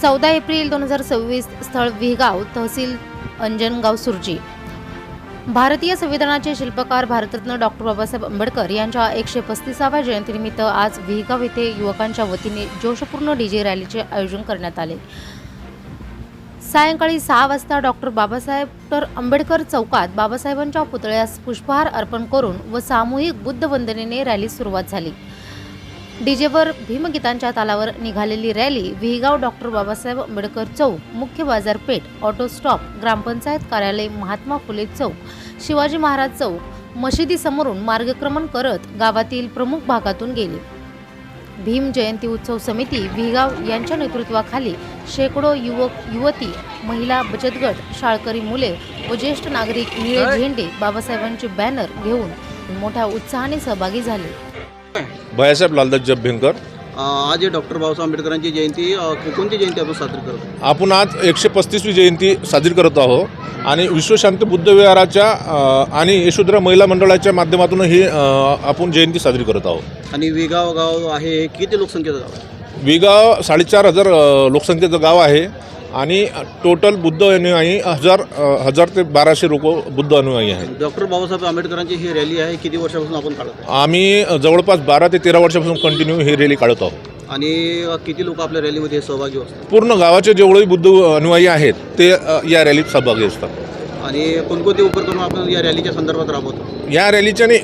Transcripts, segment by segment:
14 April 2026 स्थळ विहगाव, तहसील अंजनगाव सुरजी। भारतीय संविधानाचे शिल्पकार भारतरत्न डॉक्टर बाबासाहेब आंबेडकर यांच्या 135व्या जयंतीनिमित्त आज विहगाव येथे युवकांच्या वतीने जोशपूर्ण डीजे रॅलीचे आयोजन करण्यात आले। सायंकाळी 6 वाजता डॉक्टर बाबासाहेब आंबेडकर चौकात बाबासाहेबांच्या पुतळ्यास पुष्पहार अर्पण करून व सामूहिक बुद्ध वंदनेने रॅली सुरुवात झाली। डीजेवर भीमगीतांच्या तालावर निघालेली रॅली विहगाव डॉक्टर बाबासाहेब आंबेडकर चौक, मुख्य बाजारपेठ, ऑटो स्टॉप, ग्रामपंचायत कार्यालय, महात्मा फुले चौक, शिवाजी महाराज चौक, मशिदीसमोरून मार्गक्रमण करत गावातील प्रमुख भागातून गेली। भीम जयंती उत्सव समिती विहगाव यांच्या नेतृत्वाखाली शेकडो युवक, युवती, महिला बचत गट, शाळकरी मुले व ज्येष्ठ नागरिक निळे झेंडे, बाबासाहेबांचे बॅनर घेऊन मोठ्या उत्साहाने सहभागी झाले। भैयासाहेब लालदास जयभयंकर। आज डॉक्टर बाबासाहेब आंबेडकरांची जयंती, कोणती जयंती आपण साजरी करतो? आपण आज 135वी जयंती साजरी करत आहोत आणि विश्वशांती बुद्ध विहाराच्या आणि यशोधरा महिला मंडळाच्या माध्यमातून ही आपण जयंती साजरी करत आहोत। आणि विहगाव गाव आहे, हे किती लोकसंख्येचं गाव आहे? विहगाव 4,500 लोकसंख्येचं गाव आहे आणि टोटल बुद्ध अनुयायी हजार ते 1200 लोक बुद्ध अनुयायी आहेत। डॉक्टर बाबासाहेब आंबेडकरांची ही रॅली आहे, किती वर्षापासून आपण काढत आहोत? आम्ही जवळपास 12 ते 13 वर्षापासून कंटिन्यू ही रॅली काढत आहोत। आणि किती लोक आपल्या रॅलीमध्ये सहभागी असतात? पूर्ण गावाचे जेवढे बुद्ध अनुयायी आहेत ते या रॅलीत सहभागी असतात। आणि कोणकोणते उपक्रम आपण या रॅलीच्या संदर्भात राबवतो? या रॅलीच्याने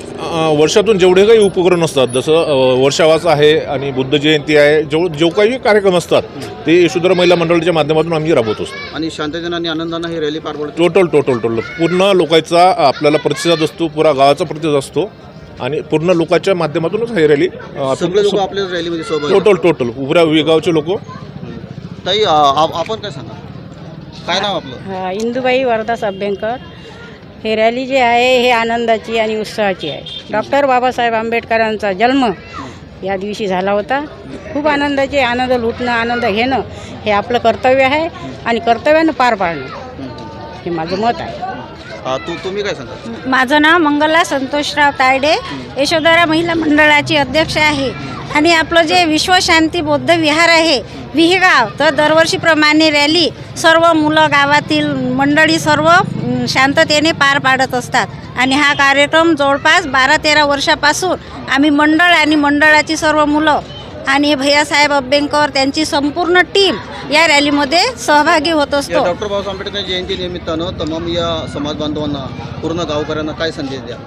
वर्षातून जेवढे काही उपक्रम असतात, जसं वर्षावास आहे आणि बुद्ध जयंती आहे, जो काही कार्यक्रम असतात ते यशोधरा महिला मंडळाच्या माध्यमातून आम्ही राबवत असतो। आणि शांततेने आणि आनंदाने ही रॅली पार पडते? टोटल पूर्ण लोकांचा आपल्याला प्रतिसाद असतो, पुरा गावाचा प्रतिसाद असतो आणि पूर्ण लोकांच्या माध्यमातूनच ही रॅली सगळे लोक आपल्या रॅलीमध्ये सहभागी? टोटल पुऱ्या विगावचे लोक। ताई, आपण काय सांगा, काय नाव आपलं? इंदुबाई वरदास अभ्यंकर। हे रॅली जी आहे हे आनंदाची आणि उत्साहाची आहे। डॉक्टर बाबासाहेब आंबेडकरांचा जन्म या दिवशी झाला होता। खूप आनंदाचे, आनंद लुटणं, आनंद घेणं हे आपलं कर्तव्य आहे आणि कर्तव्यानं पार पाडणं हे माझं मत आहे। तुम्ही काय सांगा? माझं नाव मंगला संतोषराव तायडे, यशोधरा महिला मंडळाची अध्यक्ष आहे। आणि आपलं जे विश्वशांती बौद्ध विहार आहे विहगाव, तर दरवर्षीप्रमाणे रॅली सर्व मुलं, गावातील मंडळी सर्व शांततेने पार पाडत असतात। आणि हा कार्यक्रम जवळपास 12-13 वर्षापासून आम्ही मंडळ आणि मंडळाची सर्व मुलं आणि भैयासाहेब अभ्यंकर त्यांची संपूर्ण टीम या रॅलीमध्ये सहभागी होत असतो। डॉक्टर बाबासाहेब आंबेडकर जयंती निमित्तानं तमाम या समाज बांधवांना, पूर्ण गावकऱ्यांना काय संदेश द्या?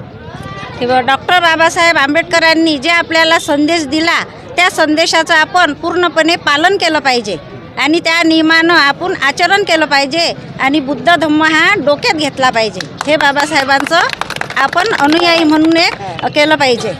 किंवा डॉक्टर बाबासाहेब आंबेडकरांनी जे आपल्याला संदेश दिला त्या संदेशाचं आपण पूर्णपणे पालन केलं पाहिजे आणि त्या नियमानं आपण आचरण केलं पाहिजे आणि बुद्ध धम्म हा डोक्यात घेतला पाहिजे। हे बाबासाहेबांचं आपण अनुयायी म्हणून एक केलं पाहिजे।